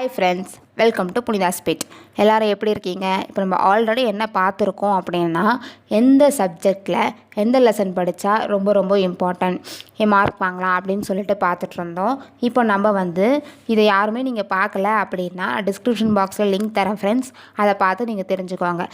Hi friends, welcome to Punitha's pet. எல்லோரும் எப்படி இருக்கீங்க? இப்போ நம்ம ஆல்ரெடி என்ன பார்த்துருக்கோம் அப்படின்னா, எந்த சப்ஜெக்டில் எந்த லெசன் படித்தா ரொம்ப ரொம்ப இம்பார்ட்டன்ட், மார்க் வாங்கலாம் அப்படின்னு சொல்லிட்டு பார்த்துட்டு இருந்தோம். இப்போ நம்ம இதை யாருமே நீங்கள் பார்க்கல அப்படின்னா டிஸ்கிரிப்ஷன் பாக்ஸில் லிங்க் தரேன் ஃப்ரெண்ட்ஸ், அதை பார்த்து நீங்கள் தெரிஞ்சுக்கோங்க.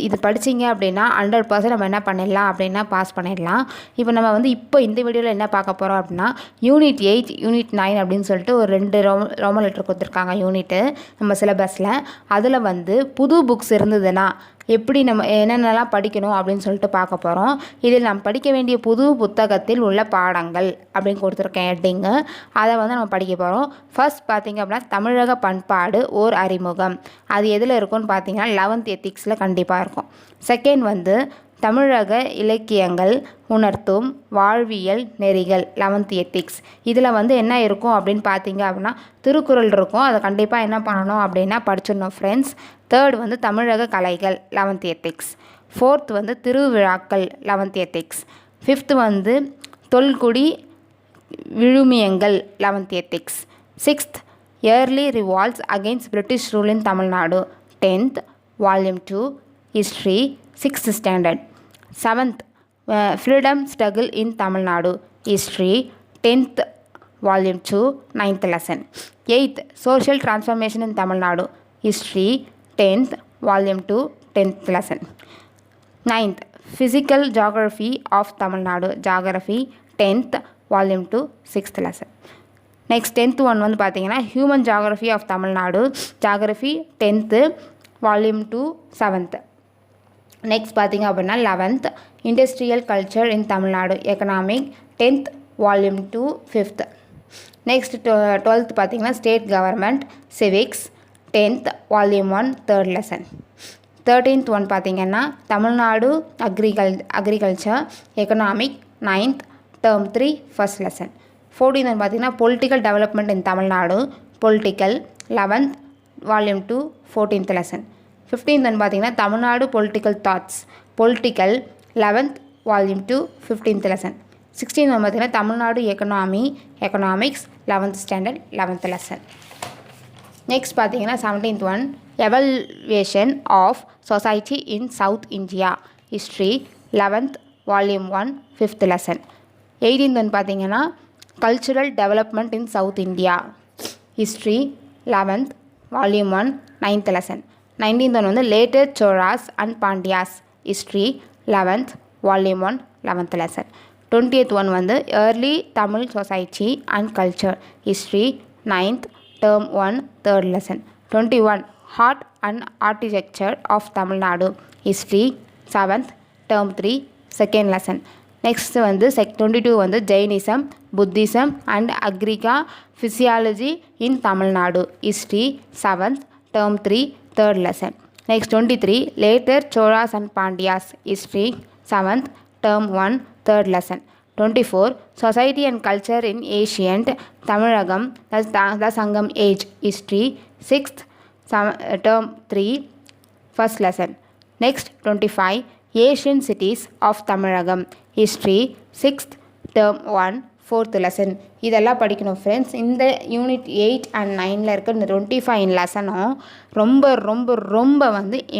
இது படிச்சிங்க அப்படின்னா 100% நம்ம என்ன பண்ணிடலாம் அப்படின்னா பாஸ் பண்ணிடலாம். இப்போ நம்ம இப்போ இந்த வீடியோவில் என்ன பார்க்க போகிறோம் அப்படின்னா, யூனிட் 8 யூனிட் 9 அப்படின்னு சொல்லிட்டு ஒரு 2 ரோமன் லெட்டர் கொடுத்துருக்காங்க யூனிட்டு நம்ம சிலபஸில். அதில் புது புக்ஸ் இருந்ததுன்னா எப்படி நம்ம என்னென்னலாம் படிக்கணும் அப்படின்னு சொல்லிட்டு பார்க்க போகிறோம். இதில் நம்ம படிக்க வேண்டிய புது புத்தகத்தில் உள்ள பாடங்கள் அப்படின்னு கொடுத்துருக்கேன் ஹெட்டிங்கு. அதை நம்ம படிக்க போகிறோம். ஃபர்ஸ்ட் பார்த்திங்க அப்படின்னா தமிழக பண்பாடு ஓர் அறிமுகம். அது எதில் இருக்கும்னு பார்த்தீங்கன்னா 11th எத்திக்ஸில் கண்டிப்பாக இருக்கும். செகண்ட் தமிழக இலக்கியங்கள் உணர்த்தும் வாழ்வியல் நெறிகள் 11th எத்திக்ஸ். இதில் என்ன இருக்கும் அப்படின்னு பார்த்தீங்க அப்படின்னா திருக்குறள் இருக்கும். அதை கண்டிப்பாக என்ன பண்ணணும் அப்படின்னா படிச்சிடணும் ஃப்ரெண்ட்ஸ். தேர்ட் தமிழக கலைகள் 11th எத்திக்ஸ். ஃபோர்த் திருவிழாக்கள் 11th எத்திக்ஸ். ஃபிஃப்த் தொல்குடி விழுமியங்கள் 11th ethics. Sixth early revolts against British rule in Tamil Nadu 10th volume 2 history 6th standard. 7th freedom struggle in Tamil Nadu history 10th volume 2 9th lesson. 8th social transformation in Tamil Nadu history 10th volume 2 10th lesson. 9th physical geography of Tamil Nadu geography 10th volume 2 6th lesson. Next 10th one பார்த்தீங்கன்னா human geography of Tamil Nadu geography 10th volume 2 7th. Next பார்த்திங்க அப்படின்னா 11th industrial culture in Tamil Nadu economic 10th volume 2 5th. Next 12th பார்த்திங்கன்னா state government civics 10th volume 1 3rd lesson. 13th one பார்த்திங்கன்னா Tamil Nadu agriculture economic 9th term 3 1st lesson. 14th one பார்த்திங்கன்னா political development in Tamil Nadu political 11th volume 2 14th lesson. 15th one பார்த்திங்கன்னா Tamil Nadu political thoughts political 11th volume 2 15th lesson. 16th one பார்த்திங்கன்னா Tamil Nadu economics 11th standard 11th lesson. Next பார்த்திங்கன்னா 17th one evolution of society in south India history 11th volume 1 5th lesson. 18th one பார்த்திங்கன்னா cultural development in south India history 11th volume 1 9th lesson. 19th one later Cholas and Pandyas history 11th volume 1 11th lesson. 20th one early Tamil society and culture history 9th term 1 3rd lesson. 21 art and architecture of Tamil Nadu history 7th term 3 2nd lesson. Next 22 Jainism Buddhism and அக்ரிகா physiology in Tamil Nadu history 7th term 3 3rd lesson. Next 23 later Cholas and Pandyas history 7th term 1 3rd lesson. 24 society and culture in ancient Tamilagam the Sangam age history 6th term 3 1st lesson. Next 25 Asian cities of Tamilagam history 6th term 1 4th lesson. இதெல்லாம் படிக்கணும் friends. இந்த unit 8 and 9ல் இருக்க இந்த 25 லெசனும் ரொம்ப ரொம்ப ரொம்ப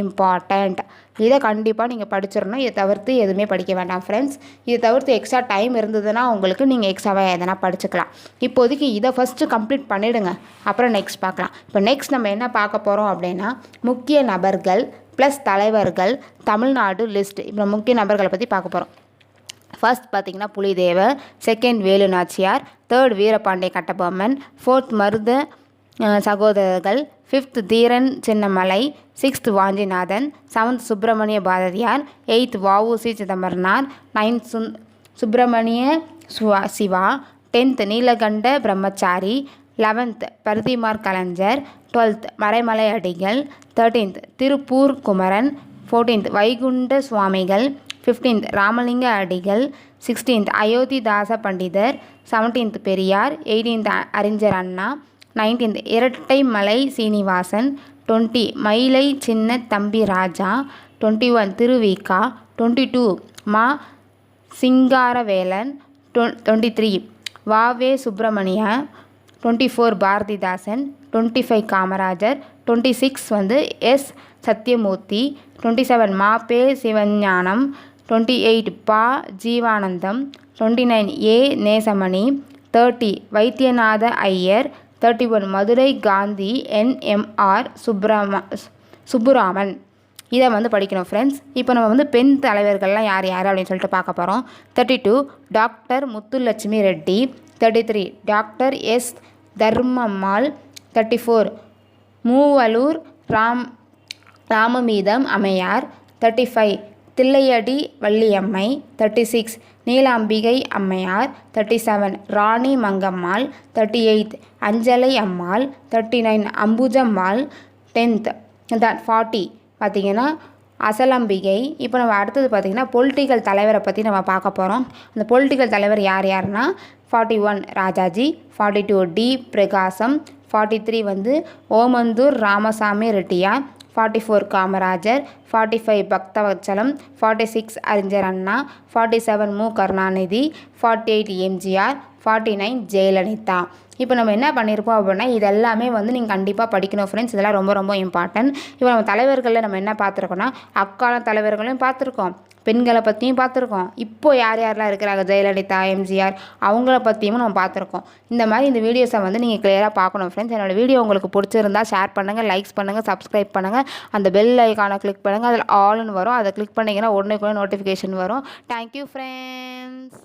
important. இதை கண்டிப்பாக நீங்கள் படிச்சிடணும். இதை தவிர்த்து எதுவுமே படிக்க வேண்டாம் ஃப்ரெண்ட்ஸ். இதை தவிர்த்து எக்ஸ்ட்ரா டைம் இருந்ததுன்னா உங்களுக்கு நீங்கள் எக்ஸ்ட்ராவாக எதனா படிச்சுக்கலாம். இப்போதைக்கு இதை ஃபஸ்ட்டு கம்ப்ளீட் பண்ணிவிடுங்க, அப்புறம் நெக்ஸ்ட் பார்க்கலாம். இப்போ நெக்ஸ்ட் நம்ம என்ன பார்க்க போகிறோம் அப்படின்னா முக்கிய நபர்கள் ப்ளஸ் தலைவர்கள் தமிழ்நாடு லிஸ்ட். இப்போ முக்கிய நபர்களை பற்றி பார்க்க போகிறோம். ஃபர்ஸ்ட் பார்த்திங்கன்னா Pulithevar, second Velu Nachiyar, third Veerapandiya Kattabomman, fourth Marudhu சகோதரர்கள், fifth Dheeran Chinnamalai, sixth Vanchinathan, 7th Subramaniya Bharathiyar, 8th VOC Chidambaranar, 9th Subramaniya Siva, 10th Neelakanta Brahmachari, 11th பரதிமார் கலைஞர், 12th Maraimalai Adigal, 13th Tiruppur Kumaran, 14th Vaikunta சுவாமிகள், 15th ராமலிங்க அடிகள், 16th அயோத்திதாச பண்டிதர், 17th பெரியார், 18th அறிஞர் அண்ணா, 19th இரட்டைமலை சீனிவாசன், 20 மயிலை சின்ன தம்பி ராஜா, 21 திருவிகா, 22 மா சிங்காரவேலன், 23 வாவே சுப்பிரமணிய, 24 பாரதிதாசன், 25 காமராஜர், 26 வந்து எஸ் சத்யமூர்த்தி, 27 மாப்பே சிவஞானம், 28 பா ஜீவானந்தம், 29 ஏ நேசமணி, 30 வைத்தியநாத ஐயர், 31 மதுரை காந்தி என்எம்ஆர் சுப்புராமன். இதை வந்து படிக்கணும் ஃப்ரெண்ட்ஸ். இப்போ நம்ம வந்து பெண் தலைவர்கள்லாம் யார் யார் அப்படின்னு சொல்லிட்டு பார்க்க போகிறோம். 32 doctor Muthulakshmi Reddy, 33 doctor S Dharmambal, 34 Moovalur Ramamirtham Ammaiyar, 35 Thillaiyadi Valliammai, 36 Neelambigai அம்மையார், 37 ராணி மங்கம்மாள், 38 அஞ்சலை அம்மாள், 39 அம்புஜம்மாள், 10th 40 பார்த்திங்கன்னா அசலம்பிகை. இப்போ நம்ம அடுத்தது பார்த்திங்கன்னா பொலிட்டிக்கல் தலைவரை பற்றி நம்ம பார்க்க போகிறோம். அந்த பொலிட்டிக்கல் தலைவர் யார் யாருன்னா 41 ராஜாஜி, 42 டி பிரகாசம், 43 வந்து ஓமந்தூர் ராமசாமி ரெட்டியார், 44 காமராஜர், 45 பக்தவத்சலம், 46 அறிஞர் அண்ணா, 47 மு கருணாநிதி, 48 எம்ஜிஆர், 49 ஜெயலலிதா. இப்போ நம்ம என்ன பண்ணியிருப்போம் அப்படின்னா இது எல்லாமே வந்து நீங்கள் கண்டிப்பாக படிக்கணும் ஃப்ரெண்ட்ஸ். இதெல்லாம் ரொம்ப ரொம்ப இம்பார்ட்டன்ட். இப்போ நம்ம தலைவர்களில் நம்ம என்ன பார்த்துருக்கோன்னா அக்கால தலைவர்களையும் பார்த்துருக்கோம், பெண்களை பற்றியும் பார்த்துருக்கோம், இப்போது யார் யாரெல்லாம் இருக்கிறாங்க ஜெயலலிதா எம்ஜிஆர் அவங்கள பற்றியும் நம்ம பார்த்துருக்கோம். இந்த மாதிரி இந்த வீடியோஸை வந்து நீங்கள் கிளியராக பார்க்கணும் ஃப்ரெண்ட்ஸ். என்னோடய வீடியோ உங்களுக்கு பிடிச்சிருந்தா ஷேர் பண்ணுங்கள், லைக்ஸ் பண்ணுங்கள், சப்ஸ்கிரைப் பண்ணுங்கள், அந்த பெல் ஐக்கானை கிளிக் பண்ணுங்கள், அதில் ஆல்னு வரும், அதை கிளிக் பண்ணிங்கன்னா உடனே நோட்டிஃபிகேஷன் வரும். Thank you friends.